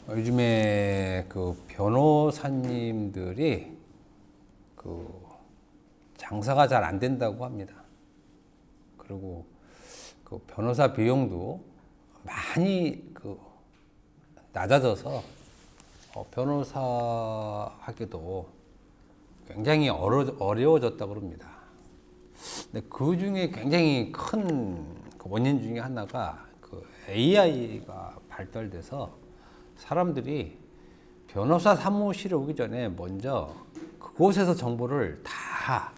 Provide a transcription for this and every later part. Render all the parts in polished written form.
요즘에 그 변호사님들이 그 장사가 잘 안 된다고 합니다. 그리고 그 변호사 비용도 많이 그 낮아져서 변호사 하기도 굉장히 어려워졌다고 합니다. 근데 그 중에 굉장히 큰 그 원인 중에 하나가 그 AI가 발달돼서 사람들이 변호사 사무실에 오기 전에 먼저 그곳에서 정보를 다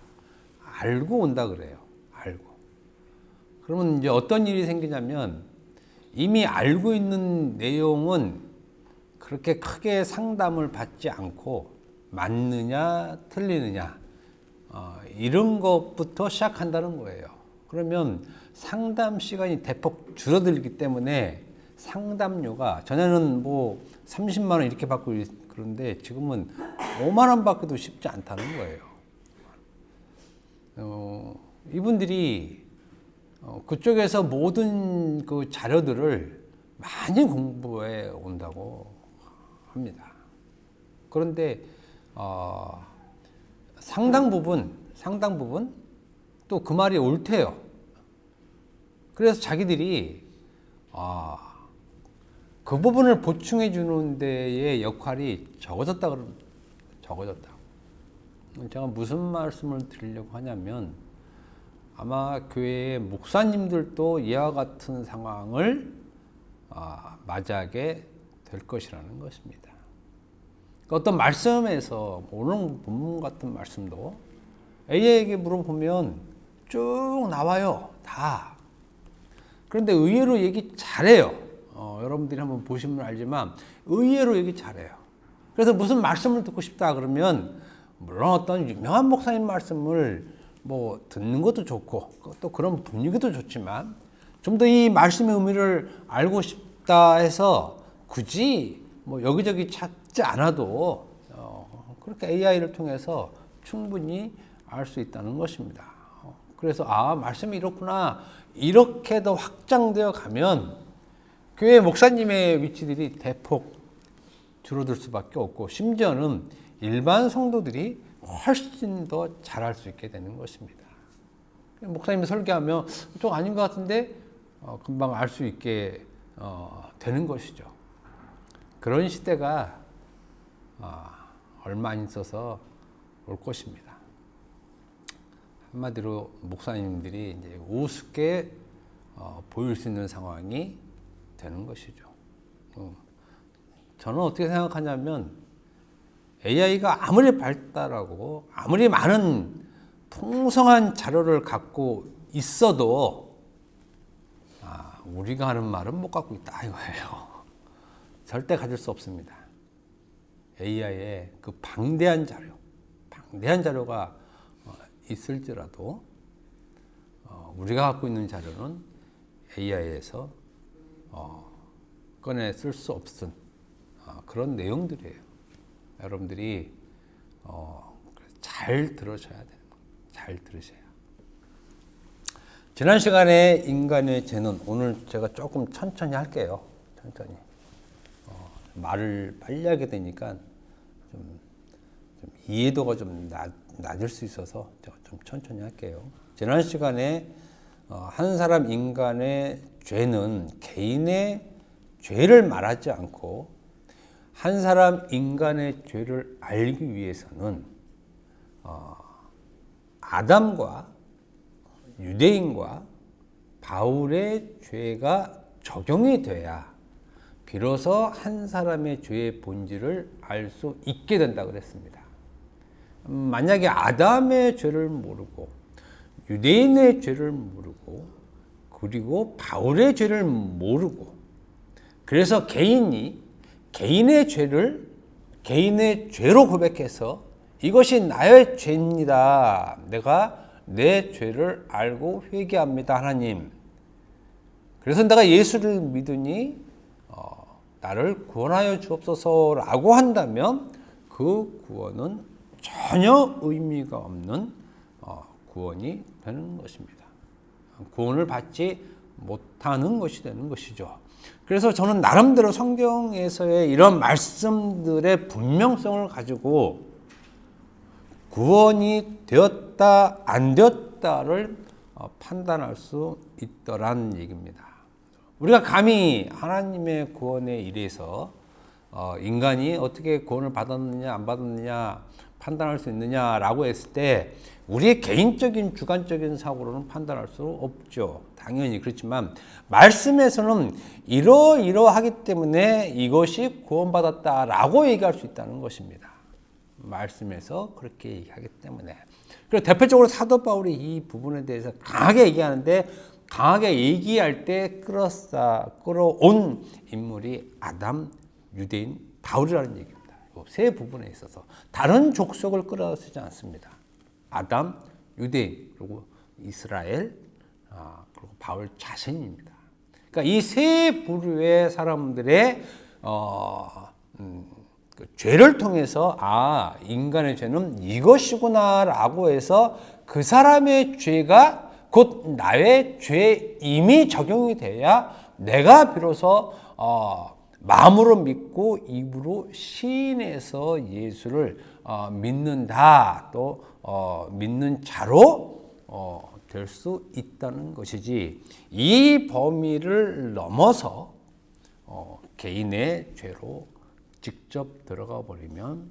알고 온다 그래요. 알고. 그러면 이제 어떤 일이 생기냐면 이미 알고 있는 내용은 그렇게 크게 상담을 받지 않고 맞느냐 틀리느냐 이런 것부터 시작한다는 거예요. 그러면 상담 시간이 대폭 줄어들기 때문에 상담료가 전에는 뭐 30만 원 이렇게 받고 그런데 지금은 5만 원 받기도 쉽지 않다는 거예요. 이분들이 그쪽에서 모든 그 자료들을 많이 공부해 온다고 합니다. 그런데 상당 부분 또 그 말이 옳대요. 그래서 자기들이 그 부분을 보충해 주는 데의 역할이 적어졌다. 제가 무슨 말씀을 드리려고 하냐면 아마 교회의 목사님들도 이와 같은 상황을 맞이하게 될 것이라는 것입니다. 어떤 말씀에서 오늘 본문 같은 말씀도 AI에게 물어보면 쭉 나와요. 다. 그런데 의외로 얘기 잘해요. 여러분들이 한번 보시면 알지만 의외로 얘기 잘해요. 그래서 무슨 말씀을 듣고 싶다 그러면 물론 어떤 유명한 목사님 말씀을 뭐 듣는 것도 좋고 또 그런 분위기도 좋지만 좀 더 이 말씀의 의미를 알고 싶다 해서 굳이 뭐 여기저기 찾지 않아도 그렇게 AI를 통해서 충분히 알 수 있다는 것입니다. 그래서 말씀이 이렇구나 이렇게 더 확장되어 가면 교회 목사님의 위치들이 대폭 줄어들 수밖에 없고 심지어는 일반 성도들이 훨씬 더 잘할 수 있게 되는 것입니다. 목사님이 설교하면 좀 아닌 것 같은데 금방 알 수 있게 되는 것이죠. 그런 시대가 얼마 안 있어서 올 것입니다. 한마디로 목사님들이 이제 우습게 보일 수 있는 상황이 되는 것이죠. 저는 어떻게 생각하냐면 AI가 아무리 발달하고 아무리 많은 풍성한 자료를 갖고 있어도 우리가 하는 말은 못 갖고 있다 이거예요. 절대 가질 수 없습니다. AI의 그 방대한 자료가 있을지라도 우리가 갖고 있는 자료는 AI에서 꺼내 쓸 수 없은 그런 내용들이에요. 여러분들이 잘 들으셔야 돼요. 잘 들으셔야. 지난 시간에 인간의 죄는 오늘 제가 조금 천천히 할게요. 천천히. 말을 빨리 하게 되니까 좀 이해도가 좀 낮을 수 있어서 제가 좀 천천히 할게요. 지난 시간에 한 사람 인간의 죄는 개인의 죄를 말하지 않고 한 사람 인간의 죄를 알기 위해서는 아담과 유대인과 바울의 죄가 적용이 돼야 비로소 한 사람의 죄의 본질을 알 수 있게 된다고 그랬습니다. 만약에 아담의 죄를 모르고 유대인의 죄를 모르고 그리고 바울의 죄를 모르고 그래서 개인이 개인의 죄로 고백해서 이것이 나의 죄입니다. 내가 내 죄를 알고 회개합니다. 하나님. 그래서 내가 예수를 믿으니 나를 구원하여 주옵소서라고 한다면 그 구원은 전혀 의미가 없는 구원이 되는 것입니다. 구원을 받지 못하는 것이 되는 것이죠. 그래서 저는 나름대로 성경에서의 이런 말씀들의 분명성을 가지고 구원이 되었다 안 되었다를 판단할 수 있더란 얘기입니다. 우리가 감히 하나님의 구원에 의해서 인간이 어떻게 구원을 받았느냐 안 받았느냐 판단할 수 있느냐라고 했을 때 우리의 개인적인 주관적인 사고로는 판단할 수 없죠. 당연히 그렇지만 말씀에서는 이러이러하기 때문에 이것이 구원받았다라고 얘기할 수 있다는 것입니다. 말씀에서 그렇게 얘기하기 때문에. 그리고 대표적으로 사도 바울이 이 부분에 대해서 강하게 얘기하는데 강하게 얘기할 때 끌어온 인물이 아담, 유대인, 바울이라는 얘기입니다. 이 세 부분에 있어서 다른 족속을 끌어쓰지 않습니다. 아담, 유대인, 그리고 이스라엘, 그리고 바울 자신입니다. 그러니까 이 세 부류의 사람들의 그 죄를 통해서 인간의 죄는 이것이구나라고 해서 그 사람의 죄가 곧 나의 죄에 이미 적용이 돼야 내가 비로소 마음으로 믿고 입으로 시인해서 예수를 믿는다, 또 믿는 자로 될 수 있다는 것이지, 이 범위를 넘어서 개인의 죄로 직접 들어가 버리면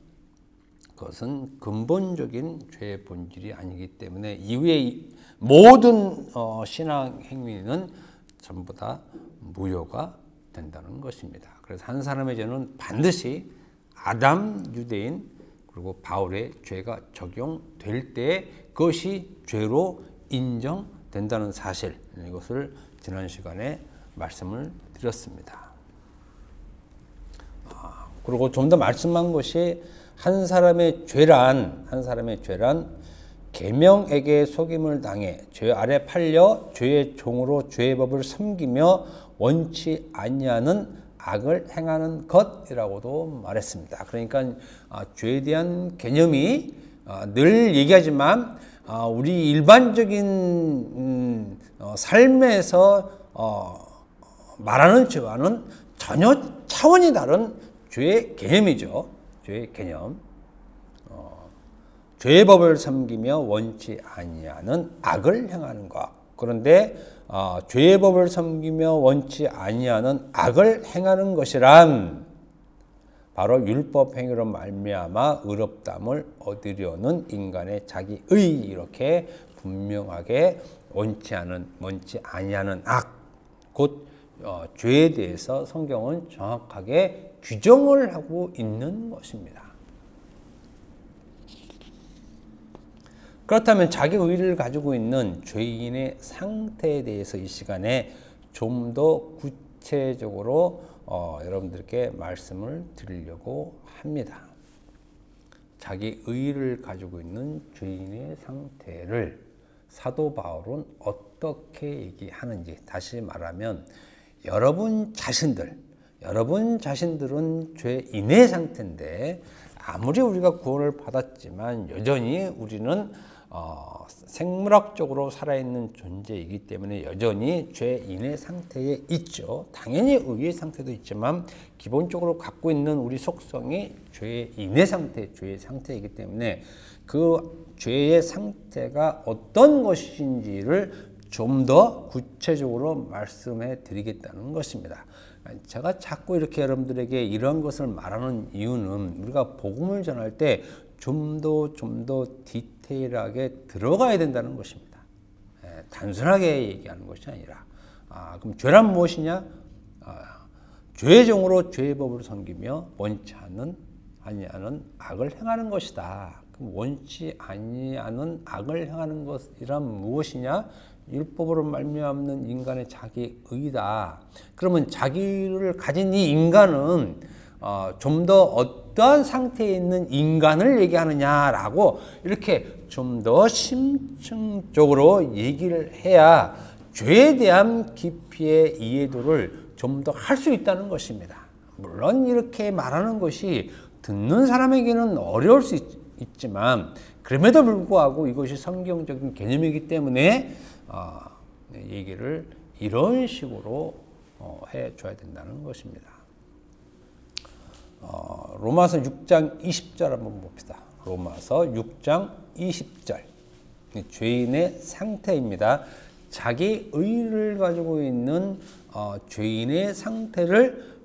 그것은 근본적인 죄의 본질이 아니기 때문에 이후의 모든 신앙 행위는 전부 다 무효가 된다는 것입니다. 그래서 한 사람의 죄는 반드시 아담, 유대인, 그리고 바울의 죄가 적용될 때 그것이 죄로 인정된다는 사실, 이것을 지난 시간에 말씀을 드렸습니다. 그리고 좀 더 말씀한 것이 한 사람의 죄란 계명에게 속임을 당해 죄 아래 팔려 죄의 종으로 죄의 법을 섬기며 원치 아니하는 악을 행하는 것이라고도 말했습니다. 그러니까 죄에 대한 개념이 늘 얘기하지만 우리 일반적인 삶에서 말하는 죄와는 전혀 차원이 다른 죄의 개념이죠. 죄의 개념. 죄의 법을 섬기며 원치 아니하는 악을 행하는 것. 그런데 죄의 법을 섬기며 원치 아니하는 악을 행하는 것이란 바로 율법 행위로 말미암아 의롭다함을 얻으려는 인간의 자기의, 이렇게 분명하게 원치 아니하는 악, 곧 죄에 대해서 성경은 정확하게 규정을 하고 있는 것입니다. 그렇다면 자기 의를 가지고 있는 죄인의 상태에 대해서 이 시간에 좀 더 구체적으로 여러분들께 말씀을 드리려고 합니다. 자기 의를 가지고 있는 죄인의 상태를 사도 바울은 어떻게 얘기하는지, 다시 말하면 여러분 자신들은 죄인의 상태인데 아무리 우리가 구원을 받았지만 여전히 우리는 생물학적으로 살아있는 존재이기 때문에 여전히 죄인의 상태에 있죠. 당연히 의의 상태도 있지만 기본적으로 갖고 있는 우리 속성이 죄인의 상태이기 때문에 그 죄의 상태가 어떤 것인지를 좀 더 구체적으로 말씀해 드리겠다는 것입니다. 제가 자꾸 이렇게 여러분들에게 이런 것을 말하는 이유는 우리가 복음을 전할 때 좀 더 디테일하게 들어가야 된다는 것입니다. 단순하게 얘기하는 것이 아니라, 그럼 죄란 무엇이냐? 죄의 종으로 죄의 법을 섬기며 원치 아니하는 악을 행하는 것이다. 그럼 원치 아니하는 악을 행하는 것이란 무엇이냐? 율법으로 말미암는 인간의 자기의다. 그러면 자기를 가진 이 인간은 좀 더 어떠한 상태에 있는 인간을 얘기하느냐라고 이렇게 좀 더 심층적으로 얘기를 해야 죄에 대한 깊이의 이해도를 좀 더 할 수 있다는 것입니다. 물론 이렇게 말하는 것이 듣는 사람에게는 어려울 수 있지만 그럼에도 불구하고 이것이 성경적인 개념이기 때문에 얘기를 이런 식으로 해줘야 된다는 것입니다. 로마서 6장 20절 한번 봅시다. 로마서 6장 20절. 죄인의 상태입니다. 자기 의를 가지고 있는 죄인의 상태를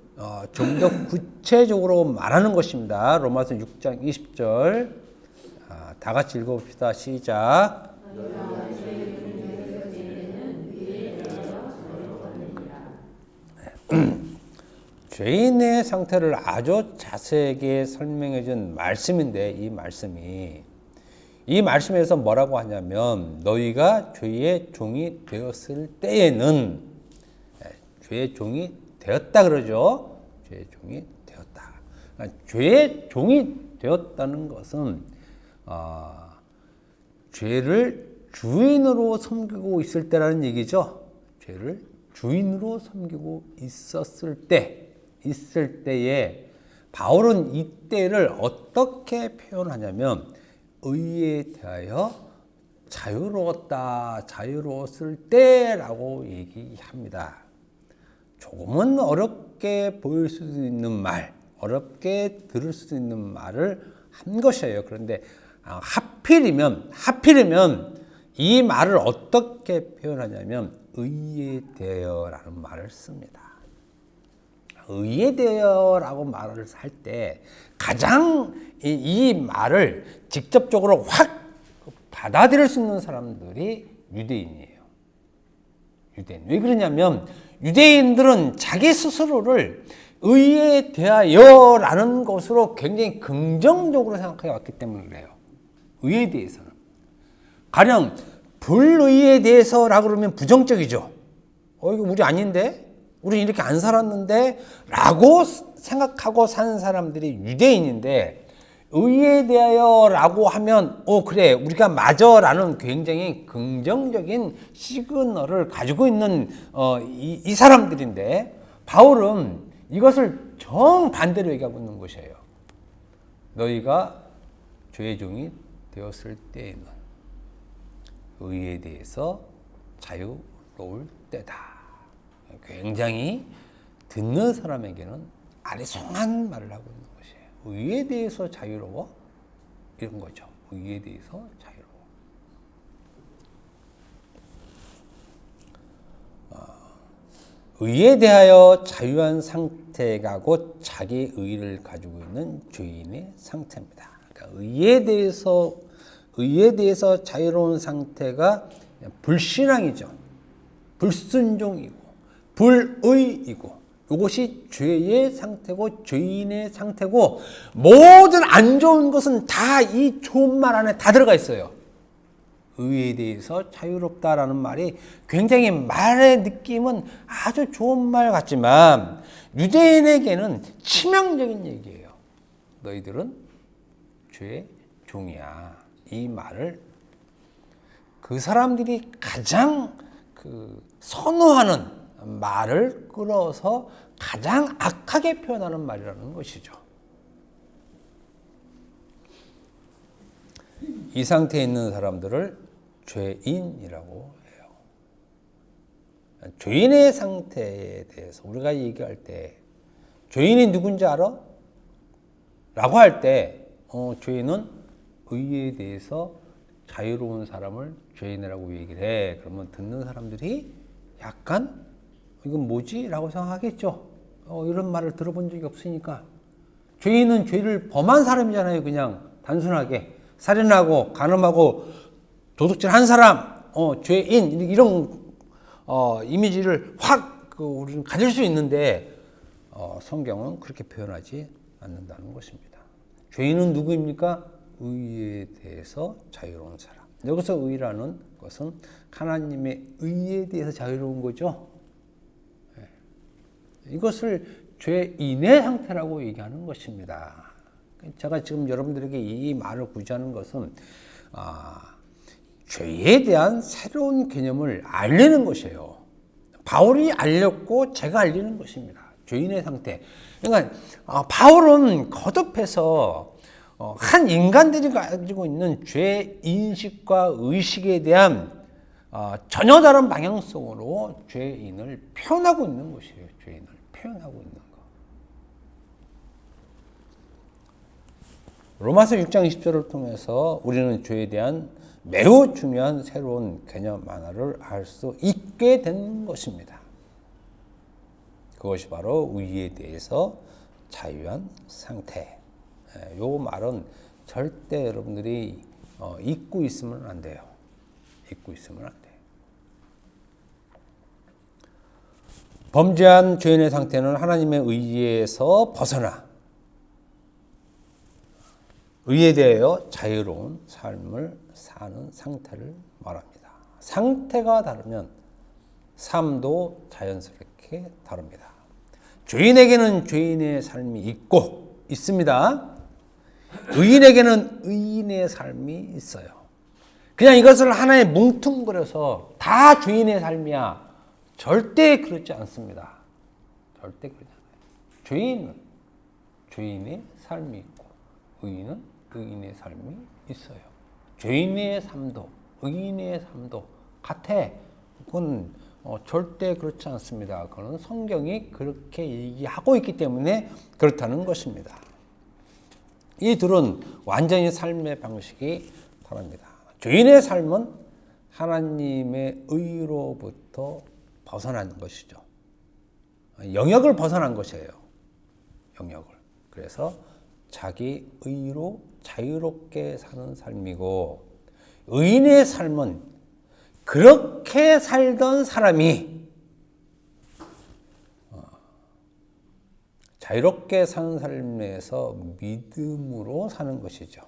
좀 더 구체적으로 말하는 것입니다. 로마서 6장 20절. 다 같이 읽어봅시다. 시작. 죄인의 상태를 아주 자세하게 설명해 준 말씀인데 이 말씀에서 뭐라고 하냐면 너희가 죄의 종이 되었을 때에는 죄의 종이 되었다 그러죠. 죄의 종이 되었다. 그러니까 죄의 종이 되었다는 것은 죄를 주인으로 섬기고 있을 때라는 얘기죠. 죄를 주인으로 섬기고 있을 때에 바울은 이때를 어떻게 표현하냐면 의에 대하여 자유로웠을 때라고 얘기합니다. 조금은 어렵게 보일 수도 있는 말, 어렵게 들을 수도 있는 말을 한 것이에요. 그런데 하필이면 이 말을 어떻게 표현하냐면 의에 대하여라는 말을 씁니다. 의에 대하여라고 말을 할 때 가장 이 말을 직접적으로 확 받아들일 수 있는 사람들이 유대인이에요. 유대인. 왜 그러냐면 유대인들은 자기 스스로를 의에 대하여라는 것으로 굉장히 긍정적으로 생각해 왔기 때문에 그래요. 의에 대해서는. 가령 불의에 대해서라고 그러면 부정적이죠. 이거 우리 아닌데? 우리 이렇게 안 살았는데? 라고 생각하고 사는 사람들이 유대인인데 의에 대하여라고 하면 그래 우리가 맞아라는 굉장히 긍정적인 시그널을 가지고 있는 이 사람들인데 바울은 이것을 정반대로 얘기하고 있는 것이에요. 너희가 죄의 종이 되었을 때에는 의에 대해서 자유로울 때다. 굉장히 듣는 사람에게는 아리송한 말을 하고 있는 것이에요. 의에 대해서 자유로워? 이런 거죠. 의에 대해서 자유로워. 의에 대하여 자유한 상태가 곧 자기 의를 가지고 있는 죄인의 상태입니다. 그러니까 의에 대해서 자유로운 상태가 불신앙이죠. 불순종이고 불의이고 이것이 죄의 상태고 죄인의 상태고 모든 안 좋은 것은 다 이 좋은 말 안에 다 들어가 있어요. 의에 대해서 자유롭다라는 말이 굉장히 말의 느낌은 아주 좋은 말 같지만 유대인에게는 치명적인 얘기예요. 너희들은 죄의 종이야. 이 말을 그 사람들이 가장 선호하는 말을 끌어서 가장 악하게 표현하는 말이라는 것이죠. 이 상태에 있는 사람들을 죄인이라고 해요. 죄인의 상태에 대해서 우리가 얘기할 때 죄인이 누군지 알아? 라고 할 때 죄인은 의에 대해서 자유로운 사람을 죄인이라고 얘기를 해. 그러면 듣는 사람들이 약간 이건 뭐지? 라고 생각하겠죠. 이런 말을 들어본 적이 없으니까. 죄인은 죄를 범한 사람이잖아요. 그냥 단순하게. 살인하고 간음하고 도둑질한 사람, 죄인 이런 이미지를 확 우리는 가질 수 있는데 성경은 그렇게 표현하지 않는다는 것입니다. 죄인은 누구입니까? 의에 대해서 자유로운 사람. 여기서 의라는 것은 하나님의 의에 대해서 자유로운 거죠. 이것을 죄인의 상태라고 얘기하는 것입니다. 제가 지금 여러분들에게 이 말을 구제하는 것은 죄에 대한 새로운 개념을 알리는 것이에요. 바울이 알렸고 제가 알리는 것입니다. 죄인의 상태. 그러니까 바울은 거듭해서 한 인간들이 가지고 있는 죄 인식과 의식에 대한 전혀 다른 방향성으로 죄인을 표현하고 있는 것이에요. 죄인을 표현하고 있는 것. 로마서 6장 20절을 통해서 우리는 죄에 대한 매우 중요한 새로운 개념 하나를 알 수 있게 된 것입니다. 그것이 바로 의에 대해서 자유한 상태. 이 말은 절대 여러분들이 잊고 있으면 안 돼요. 잊고 있으면 안 돼요. 범죄한 죄인의 상태는 하나님의 의에서 벗어나 의에 대하여 자유로운 삶을 사는 상태를 말합니다. 상태가 다르면 삶도 자연스럽게 다릅니다. 죄인에게는 죄인의 삶이 있습니다. 의인에게는 의인의 삶이 있어요. 그냥 이것을 하나에 뭉뚱그려서 다 죄인의 삶이야. 절대 그렇지 않습니다. 절대 그렇지 않아요. 죄인은 죄인의 삶이 있고 의인은 의인의 삶이 있어요. 죄인의 삶도 의인의 삶도 같아. 그건 절대 그렇지 않습니다. 그건 성경이 그렇게 얘기하고 있기 때문에 그렇다는 것입니다. 이 둘은 완전히 삶의 방식이 다릅니다. 죄인의 삶은 하나님의 의로부터 벗어난 것이죠. 영역을 벗어난 것이에요. 영역을. 그래서 자기 의로 자유롭게 사는 삶이고, 의인의 삶은 그렇게 살던 사람이 자유롭게 사는 삶에서 믿음으로 사는 것이죠.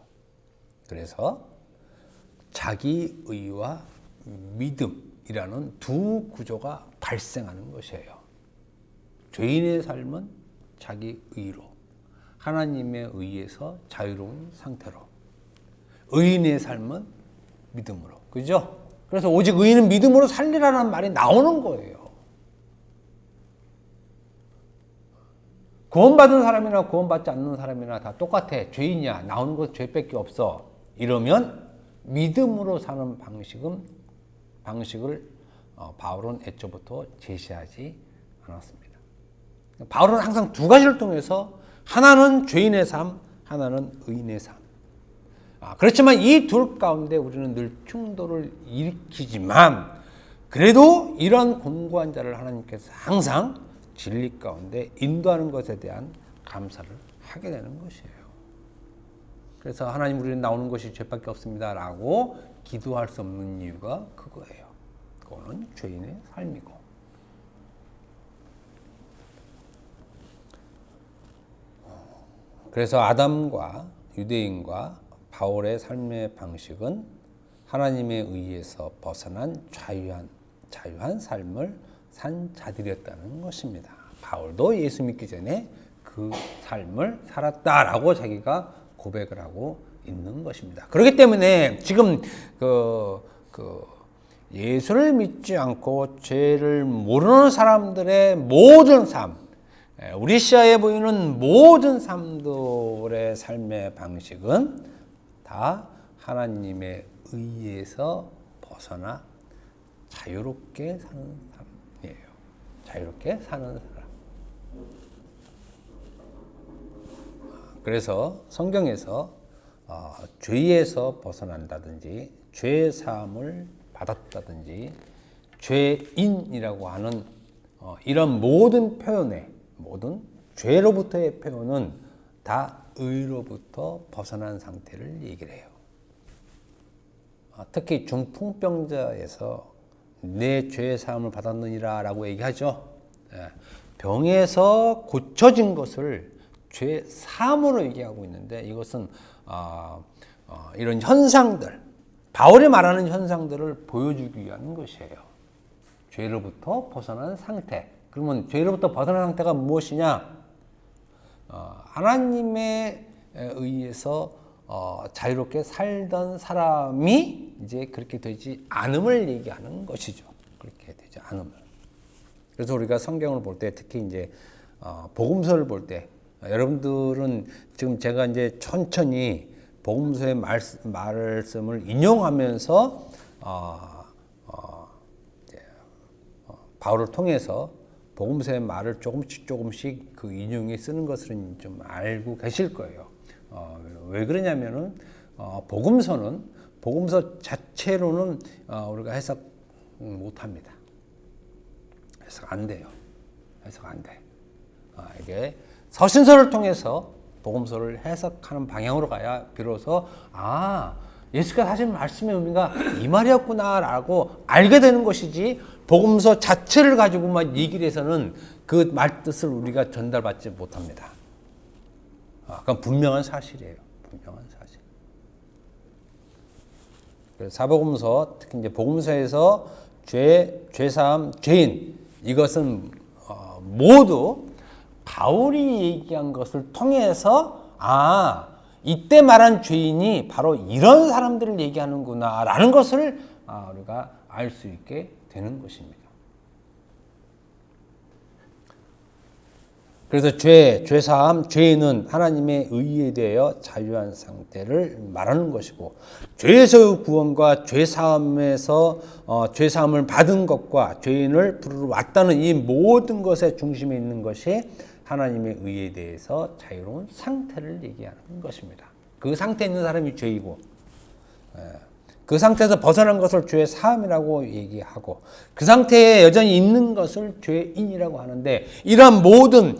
그래서 자기 의와 믿음이라는 두 구조가 발생하는 것이에요. 죄인의 삶은 자기 의로, 하나님의 의에서 자유로운 상태로, 의인의 삶은 믿음으로. 그죠? 그래서 오직 의인은 믿음으로 살리라는 말이 나오는 거예요. 구원받은 사람이나 구원받지 않는 사람이나 다 똑같아. 죄인이야. 나오는 건 죄밖에 없어. 이러면 믿음으로 사는 방식을 바울은 애초부터 제시하지 않았습니다. 바울은 항상 두 가지를 통해서 하나는 죄인의 삶, 하나는 의인의 삶. 그렇지만 이 둘 가운데 우리는 늘 충돌을 일으키지만, 그래도 이런 공고한 자를 하나님께서 항상 진리 가운데 인도하는 것에 대한 감사를 하게 되는 것이에요. 그래서 하나님, 우리는 나오는 것이 죄밖에 없습니다 라고 기도할 수 없는 이유가 그거예요. 그거는 죄인의 삶이고. 그래서 아담과 유대인과 바울의 삶의 방식은 하나님의 의에서 벗어난 자유한 삶을 산 자들이었다는 것입니다. 바울도 예수 믿기 전에 그 삶을 살았다라고 자기가 고백을 하고 있는 것입니다. 그렇기 때문에 지금 예수를 믿지 않고 죄를 모르는 사람들의 모든 삶, 우리 시야에 보이는 모든 삶들의 삶의 방식은 다 하나님의 의에서 벗어나 자유롭게 사는 삶이에요. 자유롭게 사는 사람. 그래서 성경에서 죄에서 벗어난다든지 죄 사함을 받았다든지 죄인이라고 하는 이런 모든 죄로부터의 표현은 다 의로부터 벗어난 상태를 얘기를 해요. 특히 중풍병자에서 내 죄 사함을 받았느니라 라고 얘기하죠. 병에서 고쳐진 것을 죄 사함으로 얘기하고 있는데, 이것은 이런 현상들, 바울이 말하는 현상들을 보여주기 위한 것이에요. 죄로부터 벗어난 상태. 그러면 죄로부터 벗어난 상태가 무엇이냐? 하나님의 의해서 자유롭게 살던 사람이 이제 그렇게 되지 않음을 얘기하는 것이죠. 그렇게 되지 않음을. 그래서 우리가 성경을 볼 때, 특히 이제 복음서를 볼 때, 여러분들은 지금 제가 이제 천천히 복음서의 말씀을 인용하면서 바울을 통해서 복음서의 말을 조금씩 그 인용해 쓰는 것을 좀 알고 계실 거예요. 왜 그러냐면은 복음서 자체로는 우리가 해석 못합니다. 해석 안 돼요. 해석 안 돼. 이게 서신서를 통해서 복음서를 해석하는 방향으로 가야 비로소 예수께서 하신 말씀의 의미가 이 말이었구나라고 알게 되는 것이지, 복음서 자체를 가지고만 얘기를 해서는 그 말 뜻을 우리가 전달받지 못합니다. 그건 분명한 사실이에요. 분명한 사실. 그래서 사복음서, 특히 이제 복음서에서 죄사함, 죄인, 이것은 모두 바울이 얘기한 것을 통해서 이때 말한 죄인이 바로 이런 사람들을 얘기하는구나 라는 것을 우리가 알 수 있게 되는 것입니다. 그래서 죄사함, 죄인은 하나님의 의에 대하여 자유한 상태를 말하는 것이고, 죄에서의 구원과 죄사함에서 죄사함을 받은 것과 죄인을 부르러 왔다는 이 모든 것의 중심에 있는 것이 하나님의 의에 대해서 자유로운 상태를 얘기하는 것입니다. 그 상태에 있는 사람이 죄이고, 그 상태에서 벗어난 것을 죄의 사함이라고 얘기하고, 그 상태에 여전히 있는 것을 죄인이라고 하는데, 이러한 모든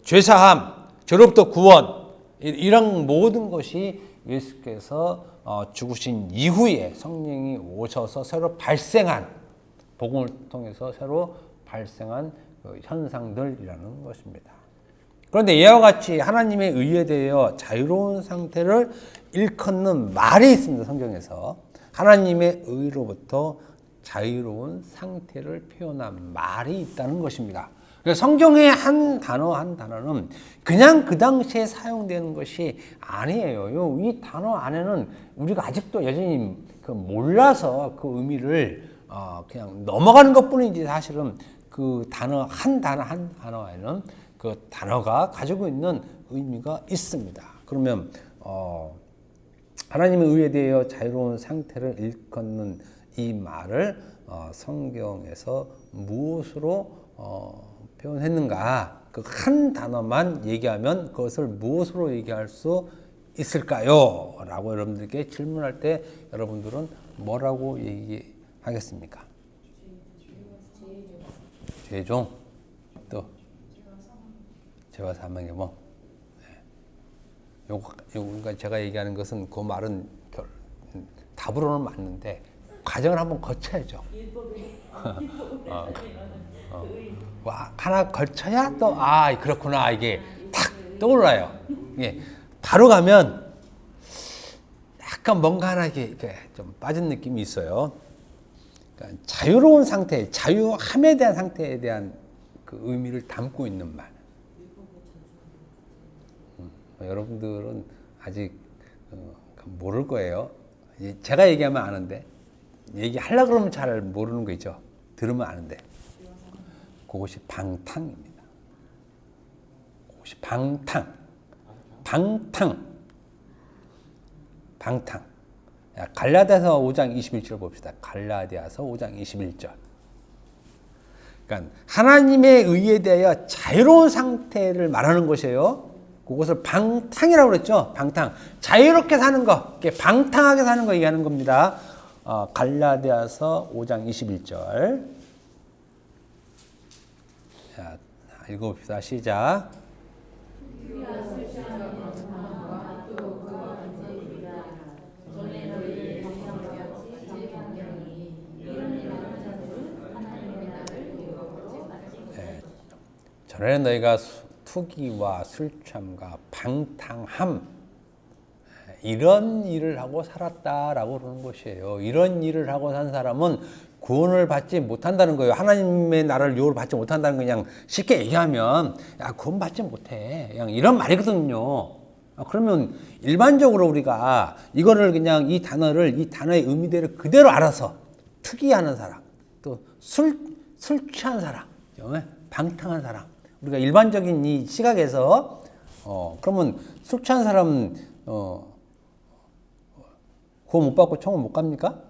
죄사함, 죄로부터 구원, 이런 모든 것이 예수께서 죽으신 이후에 성령이 오셔서 새로 발생한, 복음을 통해서 새로 발생한 그 현상들이라는 것입니다. 그런데 이와 같이 하나님의 의에 대하여 자유로운 상태를 일컫는 말이 있습니다. 성경에서 하나님의 의로부터 자유로운 상태를 표현한 말이 있다는 것입니다. 그래서 성경의 한 단어 한 단어는 그냥 그 당시에 사용되는 것이 아니에요. 이 단어 안에는 우리가 아직도 여전히 몰라서 그 의미를 그냥 넘어가는 것뿐이지, 사실은 그 단어 한 단어에는 그 단어가 가지고 있는 의미가 있습니다. 그러면 하나님의 의에 대하여 자유로운 상태를 일컫는 이 말을 성경에서 무엇으로 표현했는가? 그 한 단어만 얘기하면 그것을 무엇으로 얘기할 수 있을까요? 라고 여러분들께 질문할 때 여러분들은 뭐라고 얘기하겠습니까? 죄종, 또 죄와 사망의 뭐. 그러니까 제가 얘기하는 것은 그 말은 답으로는 맞는데 과정을 한번 거쳐야죠. 하나 거쳐야 또 그렇구나, 이게 탁 떠올라요. 예, 바로 가면 약간 뭔가 하나 이렇게 좀 빠진 느낌이 있어요. 그러니까 자유로운 상태, 자유함에 대한 상태에 대한 그 의미를 담고 있는 말. 여러분들은 아직 모를 거예요. 제가 얘기하면 아는데, 얘기하려고 그러면 잘 모르는 거 있죠. 들으면 아는데. 그것이 방탕입니다. 그것이 방탕. 갈라디아서 5장 21절 봅시다. 갈라디아서 5장 21절. 그러니까 하나님의 의에 대하여 자유로운 상태를 말하는 것이에요. 그것을 방탕이라고 그랬죠. 방탕. 자유롭게 사는 거, 방탕하게 사는 거 얘기하는 겁니다. 갈라디아서 5장 21절. 자, 읽어봅시다. 시작. 전에는 너희가 투기와 술취함과 방탕함, 이런 일을 하고 살았다라고 그러는 것이에요. 이런 일을 하고 산 사람은 구원을 받지 못한다는 거예요. 하나님의 나라를 유업을 받지 못한다는 거, 그냥 쉽게 얘기하면 구원 받지 못해, 그냥 이런 말이거든요. 그러면 일반적으로 우리가 이거를 그냥 이 단어의 의미대로 그대로 알아서 투기하는 사람, 또 술 취한 사람, 방탕한 사람, 우리가 일반적인 이 시각에서 그러면 술 취한 사람 구원 못 받고 천국 못 갑니까?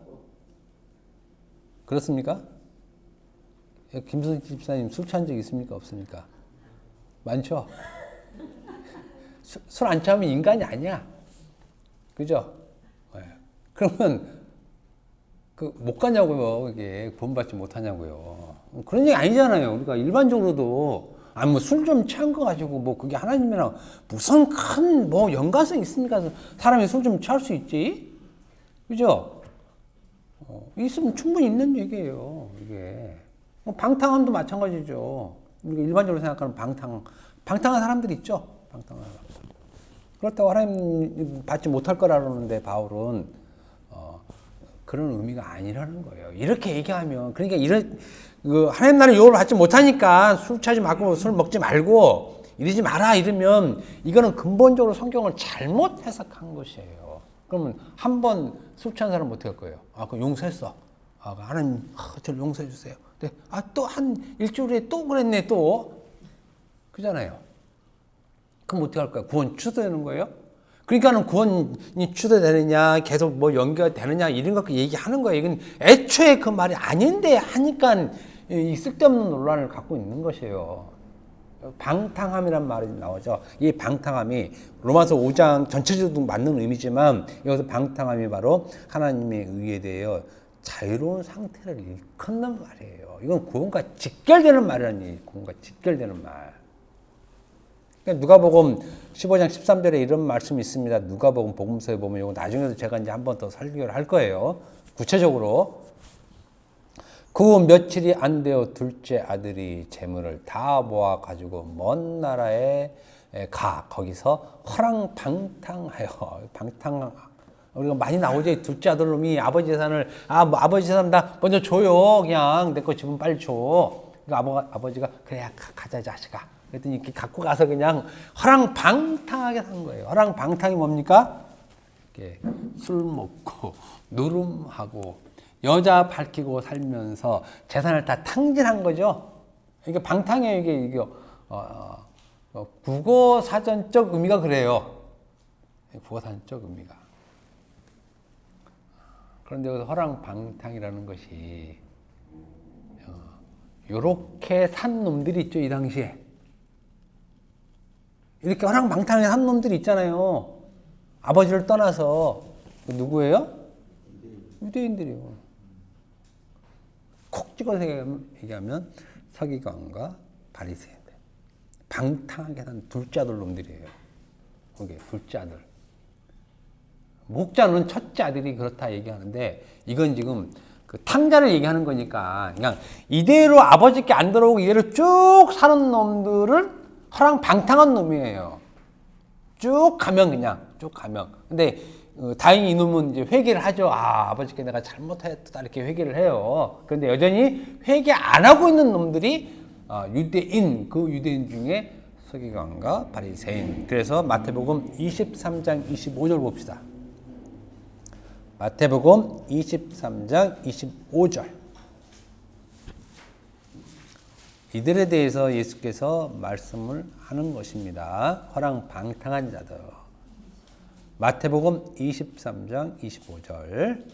그렇습니까? 김선희 집사님 술 취한 적 있습니까? 없습니까? 많죠? 술 안 취하면 인간이 아니야. 그죠? 네. 그러면 못 가냐고요. 이게 본받지 못하냐고요. 그런 얘기 아니잖아요. 우리가 일반적으로도 뭐 술 좀 취한 거 가지고 뭐 그게 하나님이랑 무슨 큰 뭐 연관성이 있습니까? 사람이 술 좀 취할 수 있지? 그죠? 있으면 충분히 있는 얘기예요. 이게 방탕함도 마찬가지죠. 우리가 일반적으로 생각하는 방탕한 사람들 있죠. 방탕한 사람. 그렇다고 하나님 받지 못할 거라 그러는데 바울은 그런 의미가 아니라는 거예요. 이렇게 얘기하면 그러니까 하나님 나라의 유업을 받지 못하니까 술 취하지 말고 술 먹지 말고 이러지 마라 이러면 이거는 근본적으로 성경을 잘못 해석한 것이에요. 그러면 한 번 술 취한 사람 어떻게 할 거예요? 그럼 용서했어. 하나님 저를 용서해 주세요. 네. 또 한 일주일 후에 또 그랬네 또. 그잖아요. 그럼 어떻게 할 거야? 구원 취소되는 거예요? 그러니까는 구원이 취소되느냐, 계속 뭐 연결되느냐, 이런 거 얘기하는 거예요. 이건 애초에 그 말이 아닌데 하니까 이 쓸데없는 논란을 갖고 있는 것이에요. 방탕함이란 말이 나오죠. 이 방탕함이 로마서 5장 전체적으로 맞는 의미지만 여기서 방탕함이 바로 하나님의 의에 대하여 자유로운 상태를 일컫는 말이에요. 이건 구원과 직결되는 말이라는 얘기예요. 구원과 직결되는 말. 누가복음 15장 13절에 이런 말씀이 있습니다. 누가복음 복음서에 보면 이거 나중에도 제가 이제 한 번 더 설교를 할 거예요. 구체적으로 그 며칠이 안 되어 둘째 아들이 재물을 다 모아 가지고 먼 나라에 거기서 허랑방탕하여 우리가 많이 나오죠. 둘째 아들 놈이 아버지 재산을 아버지 재산 다 먼저 줘요. 그냥 내 거 지금 빨리 줘. 그러니까 아버지가 그래야 가자 자식아. 그랬더니 이렇게 갖고 가서 그냥 허랑방탕하게 산 거예요. 허랑방탕이 뭡니까? 이렇게 술 먹고 노름하고 여자 밝히고 살면서 재산을 다 탕진한 거죠. 이게 방탕이에요. 이게 국어 사전적 의미가 그래요. 국어 사전적 의미가. 그런데 여기서 허랑방탕이라는 것이 요렇게 산 놈들이 있죠. 이 당시에. 이렇게 허랑방탕하게 산 놈들이 있잖아요. 아버지를 떠나서. 누구예요? 유대인들이요. 콕 찍어서 얘기하면 서기관과 바리새인들. 방탕하게 산 둘째 아들 놈들이에요. 그게 둘째 아들. 목자는 첫째 아들이 그렇다 얘기하는데 이건 지금 그 탕자를 얘기하는 거니까 그냥 이대로 아버지께 안 들어오고 이대로 쭉 사는 놈들을 허랑방탕한 놈이에요. 쭉 가면. 근데 다행히 이놈은 이제 회개를 하죠. 아버지께 내가 잘못했다 이렇게 회개를 해요. 그런데 여전히 회개 안 하고 있는 놈들이 유대인 중에 서기관과 바리새인. 그래서 마태복음 23장 25절 봅시다. 마태복음 23장 25절. 이들에 대해서 예수께서 말씀을 하는 것입니다. 허랑방탕한 자들. 마태복음 23장 25절.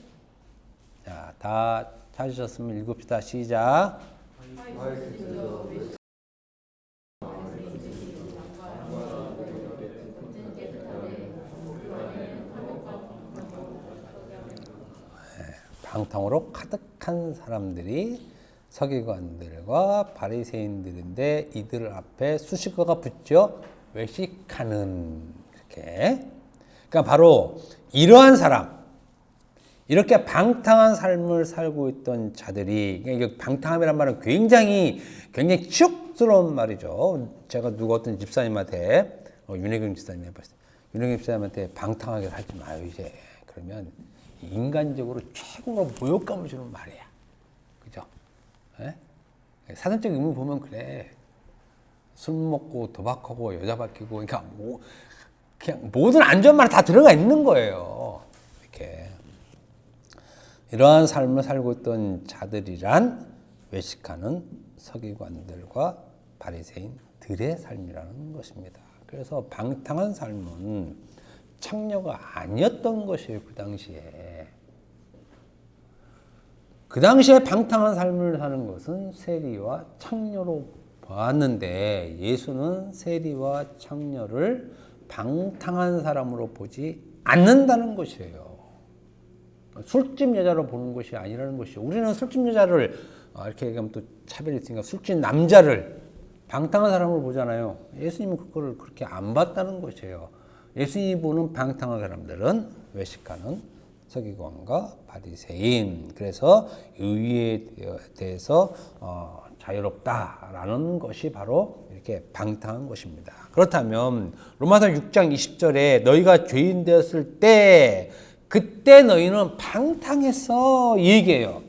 자, 다 찾으셨으면 읽읍시다. 시작. 방탕으로 가득한 사람들이 서기관들과 바리새인들인데 이들 앞에 수식어가 붙죠. 외식하는 이렇게. 그러니까 바로 이러한 사람, 이렇게 방탕한 삶을 살고 있던 자들이, 그러니까 방탕함이란 말은 굉장히 치욕스러운 말이죠. 제가 어떤 집사님한테 윤혜경 집사님 해봤어요. 윤혜경 집사님한테 방탕하게 살지 마요 이제. 그러면 인간적으로 최고로 모욕감을 주는 말이야. 그죠? 예? 사전적 의미 보면 그래. 술 먹고 도박하고 여자 밝히고 그러니까 그냥 모든 안 좋은 말 다 들어가 있는 거예요. 이렇게 이러한 삶을 살고 있던 자들이란 외식하는 서기관들과 바리새인들의 삶이라는 것입니다. 그래서 방탕한 삶은 창녀가 아니었던 것이에요. 그 당시에. 그 당시에 방탕한 삶을 사는 것은 세리와 창녀로 보았는데 예수는 세리와 창녀를 방탕한 사람으로 보지 않는다는 것이에요. 술집 여자로 보는 것이 아니라는 것이에요. 우리는 술집 여자를 이렇게 얘기하면 또 차별이 있으니까 술집 남자를 방탕한 사람으로 보잖아요. 예수님은 그거를 그렇게 안 봤다는 것이에요. 예수님이 보는 방탕한 사람들은 외식하는 서기관과 바리새인. 그래서 의에 대해서 자유롭다라는 것이 바로 이렇게 방탕한 것입니다. 그렇다면 로마서 6장 20절에 너희가 죄인 되었을 때 그때 너희는 방탕했어 이 얘기예요.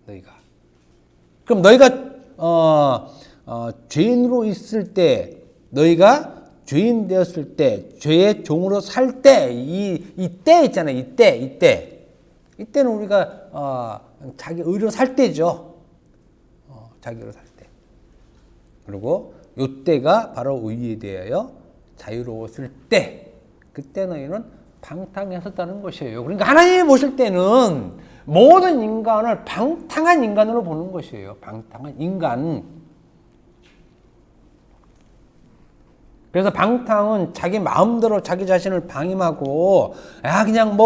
너희가. 그럼 너희가 죄인으로 있을 때 너희가 죄인 되었을 때 죄의 종으로 살 때 이때 있잖아요. 이때는 우리가 자기 의로 살 때죠. 자기 의로 살 때. 그리고 이때가 바로 의에 대하여 자유로웠을 때 그때 너희는 방탕했었다는 것이에요. 그러니까 하나님이 보실 때는 모든 인간을 방탕한 인간으로 보는 것이에요. 방탕한 인간. 그래서 방탕은 자기 마음대로 자기 자신을 방임하고 그냥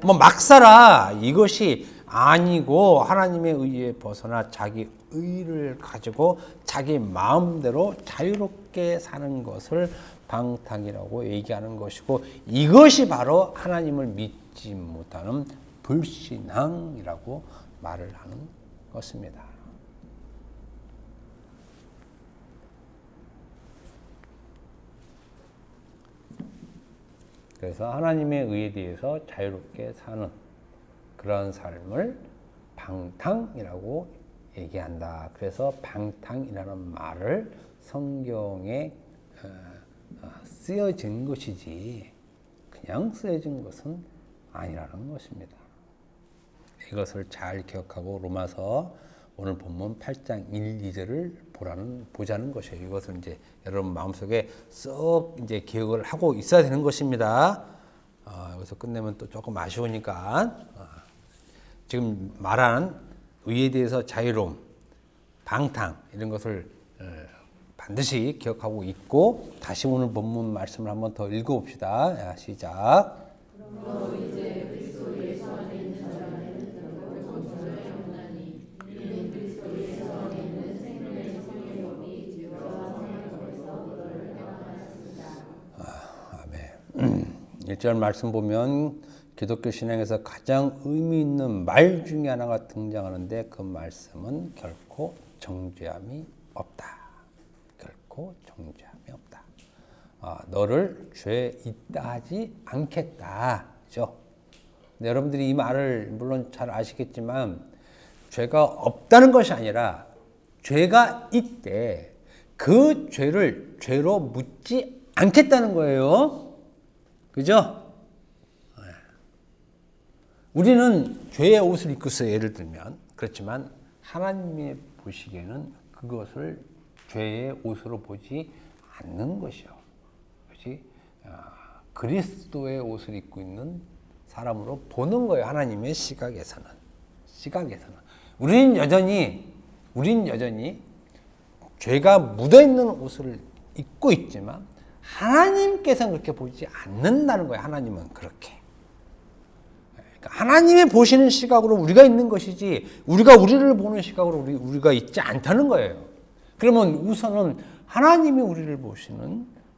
막 살아 이것이 아니고 하나님의 의에 벗어나 자기 의를 가지고 자기 마음대로 자유롭게 사는 것을 방탕이라고 얘기하는 것이고 이것이 바로 하나님을 믿지 못하는 불신앙이라고 말을 하는 것입니다. 그래서 하나님의 의에 대해서 자유롭게 사는 그런 삶을 방탕이라고 얘기한다. 그래서 방탕이라는 말을 성경에 쓰여진 것이지 그냥 쓰여진 것은 아니라는 것입니다. 이것을 잘 기억하고 로마서 오늘 본문 8장 1, 2절을 보자는 것이에요. 이것을 이제 여러분 마음속에 쏙 이제 기억을 하고 있어야 되는 것입니다. 여기서 끝내면 또 조금 아쉬우니까 지금 말한 의에 대해서 자유로움, 방탕 이런 것을 반드시 기억하고 있고 다시 오늘 본문 말씀을 한번 더 읽어봅시다. 시작. 아멘. 1절 말씀 보면 기독교 신앙에서 가장 의미 있는 말 중에 하나가 등장하는데 그 말씀은 결코 정죄함이 없다. 결코 정죄함이 없다. 너를 죄 있다 하지 않겠다. 그죠? 근데 여러분들이 이 말을 물론 잘 아시겠지만 죄가 없다는 것이 아니라 죄가 있대. 그 죄를 죄로 묻지 않겠다는 거예요. 그죠? 우리는 죄의 옷을 입고 있어요. 예를 들면. 그렇지만 하나님이 보시기에는 그것을 죄의 옷으로 보지 않는 것이요. 그것이 그리스도의 옷을 입고 있는 사람으로 보는 거예요. 하나님의 시각에서는. 우리는 여전히 죄가 묻어있는 옷을 입고 있지만 하나님께서는 그렇게 보지 않는다는 거예요. 하나님은 그렇게. 그러니까 하나님이 보시는 시각으로 우리가 있는 것이지 우리가 우리를 보는 시각으로 우리가 있지 않다는 거예요. 그러면 우선은 하나님이 우리를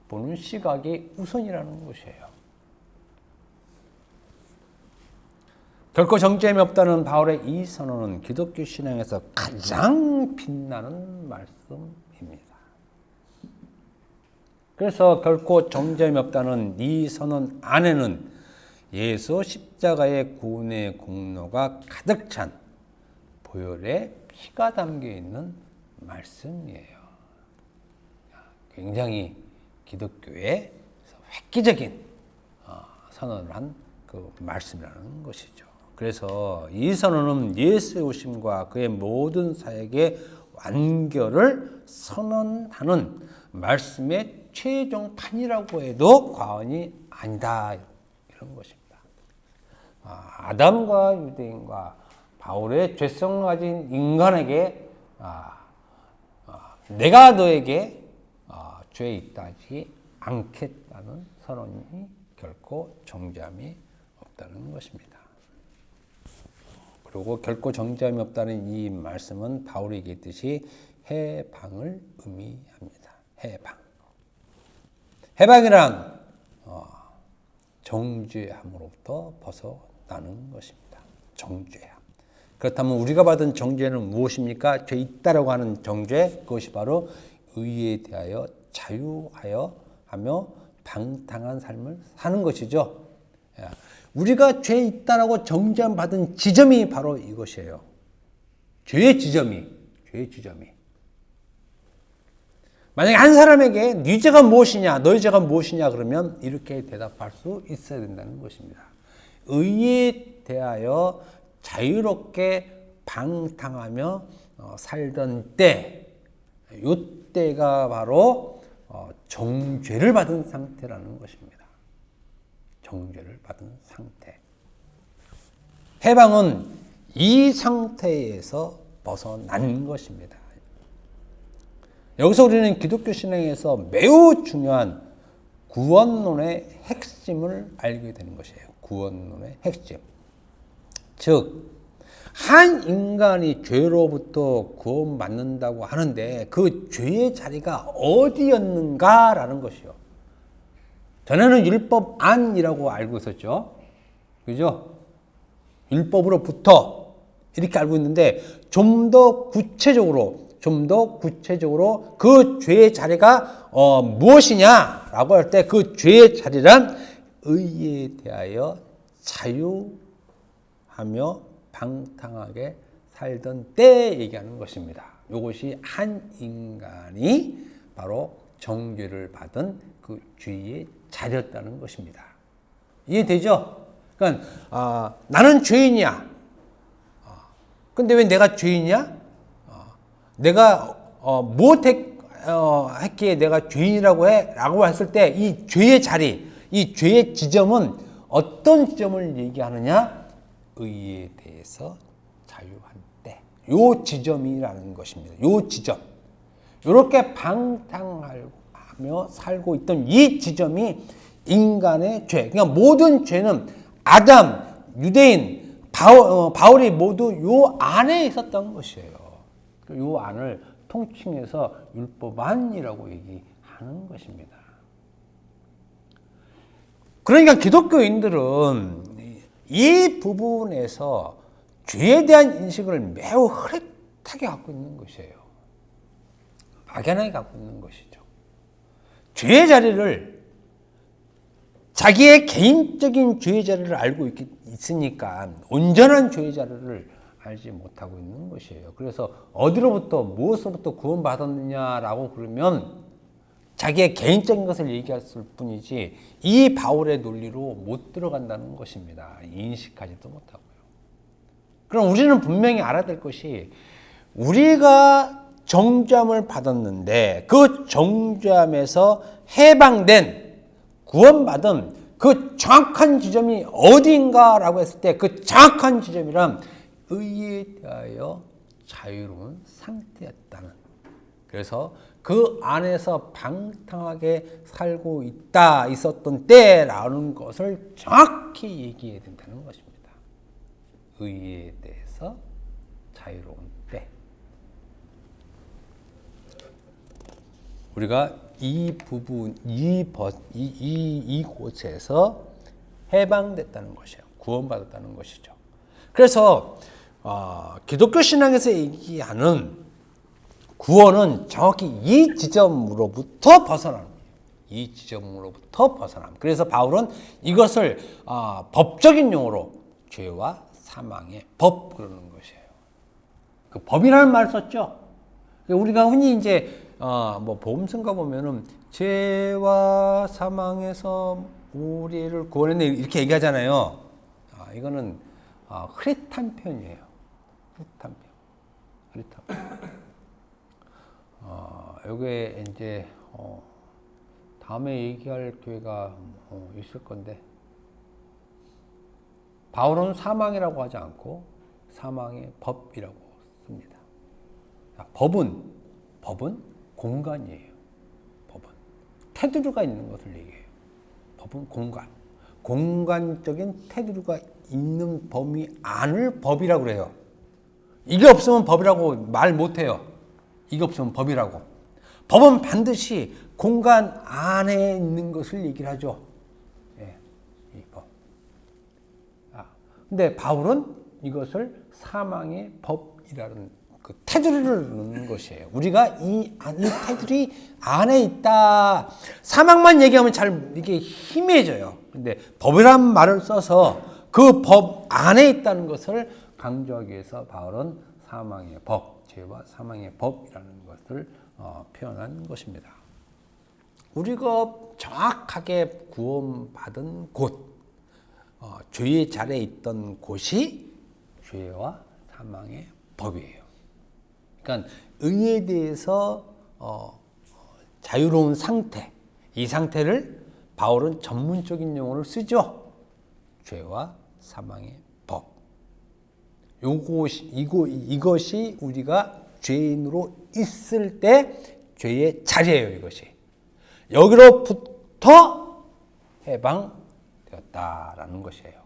보는 시각이 우선이라는 것이에요. 결코 정죄함이 없다는 바울의 이 선언은 기독교 신앙에서 가장 빛나는 말씀입니다. 그래서 결코 정죄함이 없다는 이 선언 안에는 예수 십자가의 구원의 공로가 가득 찬 보혈의 피가 담겨 있는 말씀이에요. 굉장히 기독교의 획기적인 선언을 한 그 말씀이라는 것이죠. 그래서 이 선언은 예수의 오심과 그의 모든 사역의 완결을 선언하는 말씀의 최종판이라고 해도 과언이 아니다. 이런 것입니다. 아담과 유대인과 바울의 죄성 가진 인간에게 내가 너에게 죄 있다 하지 않겠다는 선언이 결코 정죄함이 없다는 것입니다. 그리고 결코 정죄함이 없다는 이 말씀은 바울이 얘기했듯이 해방을 의미합니다. 해방이란 정죄함으로부터 벗어나는 것입니다. 정죄함. 그렇다면 우리가 받은 정죄는 무엇입니까? 죄 있다라고 하는 정죄, 그것이 바로 의에 대하여 자유하여 하며 방탕한 삶을 사는 것이죠. 우리가 죄 있다라고 정죄함 받은 지점이 바로 이것이에요. 죄의 지점이. 만약에 한 사람에게 네 죄가 무엇이냐, 너의 죄가 무엇이냐 그러면 이렇게 대답할 수 있어야 된다는 것입니다. 의에 대하여 자유롭게 방탕하며 살던 때, 이때가 바로 정죄를 받은 상태라는 것입니다. 정죄를 받은 상태. 해방은 이 상태에서 벗어난 것입니다. 여기서 우리는 기독교 신앙에서 매우 중요한 구원론의 핵심을 알게 되는 것이에요. 구원론의 핵심. 즉, 한 인간이 죄로부터 구원받는다고 하는데 그 죄의 자리가 어디였는가라는 것이요. 전에는 율법 안이라고 알고 있었죠. 그죠? 율법으로부터 이렇게 알고 있는데 좀 더 구체적으로 그 죄의 자리가 무엇이냐라고 할 때 그 죄의 자리란 의에 대하여 자유하며 방탕하게 살던 때 얘기하는 것입니다. 이것이 한 인간이 바로 정죄를 받은 그 죄의 자리였다는 것입니다. 이해되죠? 그러니까 나는 죄인이야. 근데 왜 내가 죄인이야? 내가 무엇했기에 내가 죄인이라고 해? 라고 했을 때 이 죄의 자리, 이 죄의 지점은 어떤 지점을 얘기하느냐? 의에 대해서 자유한 때. 요 지점이라는 것입니다. 요 지점. 이렇게 방탕하며 살고 있던 이 지점이 인간의 죄. 그러니까 모든 죄는 아담, 유대인, 바울이 모두 요 안에 있었던 것이에요. 요 안을 통칭해서 율법안이라고 얘기하는 것입니다. 그러니까 기독교인들은 이 부분에서 죄에 대한 인식을 매우 흐릿하게 갖고 있는 것이에요. 막연하게 갖고 있는 것이죠. 죄의 자리를 자기의 개인적인 죄의 자리를 알고 있으니까 온전한 죄의 자리를 알지 못하고 있는 것이에요. 그래서 어디로부터 무엇으로부터 구원받았느냐라고 그러면 자기의 개인적인 것을 얘기했을 뿐이지 이 바울의 논리로 못 들어간다는 것입니다. 인식하지도 못하고요. 그럼 우리는 분명히 알아야 될 것이 우리가 정죄함을 받았는데 그 정죄함에서 해방된 구원받은 그 정확한 지점이 어디인가라고 했을 때 그 정확한 지점이란 의에 대하여 자유로운 상태였다는. 그래서 그 안에서 방탕하게 살고 있었던 때라는 것을 정확히 얘기해야 된다는 것입니다. 의에 대해서 자유로운 때. 우리가 이 부분, 이곳에서 해방됐다는 것이에요. 구원받았다는 것이죠. 그래서 기독교 신앙에서 얘기하는 구원은 정확히 이 지점으로부터 벗어나는 거예요. 이 지점으로부터 벗어남. 그래서 바울은 이것을 법적인 용어로 죄와 사망의 법 그러는 것이에요. 그 법이라는 말 썼죠. 우리가 흔히 이제 보험성가 보면은 죄와 사망에서 우리를 구원했네 이렇게 얘기하잖아요. 이거는 흐릿한 표현이에요. 흐릿한 표현. 여기에 이제 다음에 얘기할 교회가 있을 건데 바울은 사망이라고 하지 않고 사망의 법이라고 씁니다. 법은 공간이에요. 법은 테두리가 있는 것을 얘기해요. 법은 공간적인 테두리가 있는 범위 안을 법이라고 그래요. 이게 없으면 법이라고 말 못해요. 이게 없으면 법이라고. 법은 반드시 공간 안에 있는 것을 얘기를 하죠. 예, 이 법. 근데 바울은 이것을 사망의 법이라는 그 테두리를 넣는 것이에요. 우리가 이 테두리 안에 있다. 사망만 얘기하면 잘 이게 희미해져요. 근데 법이란 말을 써서 그 법 안에 있다는 것을 강조하기 위해서 바울은 사망의 법, 죄와 사망의 법이라는 것을 표현한 것입니다. 우리가 정확하게 구원받은 곳, 죄의 자리에 있던 곳이 죄와 사망의 법이에요. 그러니까 의에 대해서 자유로운 상태, 이 상태를 바울은 전문적인 용어를 쓰죠. 죄와 사망의 법. 이것이 우리가 죄인으로 있을 때 죄의 자리예요. 이것이 여기로부터 해방되었다라는 것이에요.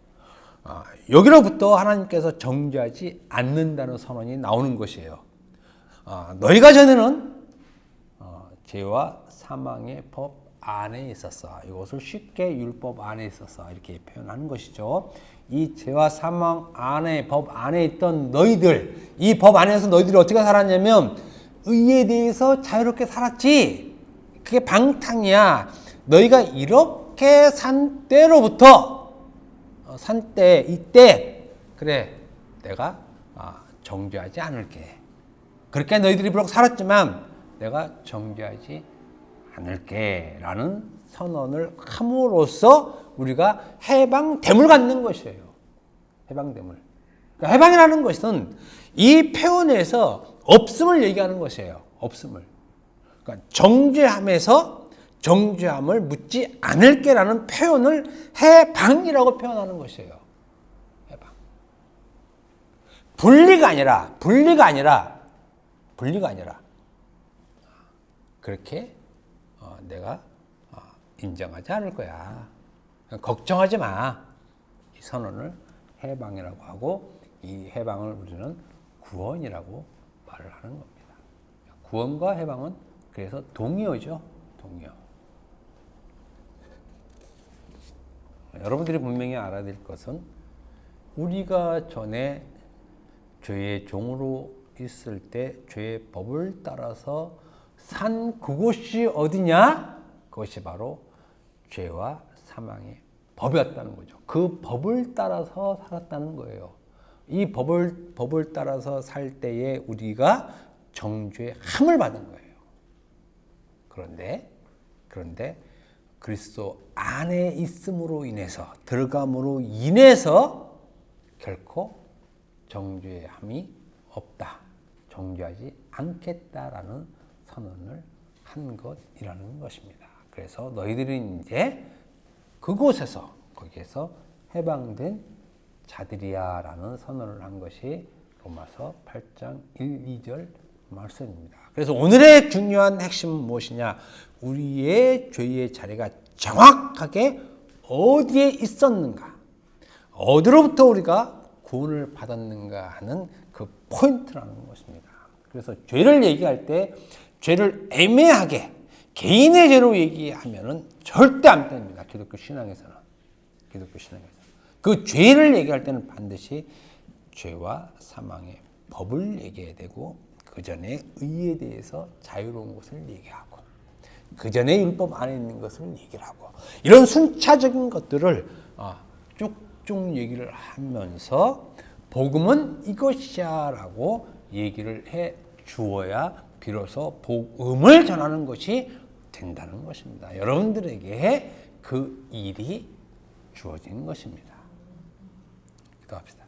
여기로부터 하나님께서 정죄하지 않는다는 선언이 나오는 것이에요. 너희가 전에는 죄와 사망의 법 안에 있었어. 이것을 쉽게 율법 안에 있었어. 이렇게 표현하는 것이죠. 이 죄와 사망 안에 법 안에 있던 너희들, 이 법 안에서 너희들이 어떻게 살았냐면 의에 대해서 자유롭게 살았지. 그게 방탕이야. 너희가 이렇게 산 때로부터 이때 그래 내가 정죄하지 않을게. 그렇게 너희들이 비록 살았지만 내가 정죄하지 않을게 라는 선언을 함으로써 우리가 해방됨을 갖는 것이에요. 해방됨을. 그러니까 해방이라는 것은 이 표현에서 없음을 얘기하는 것이에요. 없음을. 그러니까 정죄함에서 정죄함을 묻지 않을게 라는 표현을 해방이라고 표현하는 것이에요. 해방. 분리가 아니라 그렇게 내가 인정하지 않을 거야. 걱정하지 마. 이 선언을 해방이라고 하고 이 해방을 우리는 구원이라고 말을 하는 겁니다. 구원과 해방은 그래서 동의어죠. 동의어. 여러분들이 분명히 알아야 될 것은 우리가 전에 죄의 종으로 있을 때 죄의 법을 따라서 산 그곳이 어디냐? 그것이 바로 죄와 사망의 법이었다는 거죠. 그 법을 따라서 살았다는 거예요. 이 법을 따라서 살 때에 우리가 정죄함을 받은 거예요. 그런데 그리스도 안에 있음으로 인해서 들어감으로 인해서 결코 정죄함이 없다. 정죄하지 않겠다라는 선언을 한 것이라는 것입니다. 그래서 너희들은 이제 거기에서 해방된 자들이야라는 선언을 한 것이 로마서 8장 1, 2절 말씀입니다. 그래서 오늘의 중요한 핵심은 무엇이냐? 우리의 죄의 자리가 정확하게 어디에 있었는가? 어디로부터 우리가 구원을 받았는가 하는 그 포인트라는 것입니다. 그래서 죄를 얘기할 때 죄를 애매하게 개인의 죄로 얘기하면은 절대 안 됩니다. 기독교 신앙에서는. 그 죄를 얘기할 때는 반드시 죄와 사망의 법을 얘기해야 되고 그 전에 의에 대해서 자유로운 것을 얘기하고 그 전에 율법 안에 있는 것을 얘기를 하고 이런 순차적인 것들을 쭉쭉 얘기를 하면서 복음은 이것이야 라고 얘기를 해 주어야 비로소 복음을 전하는 것이 된다는 것입니다. 여러분들에게 그 일이 주어진 것입니다. 기도합시다.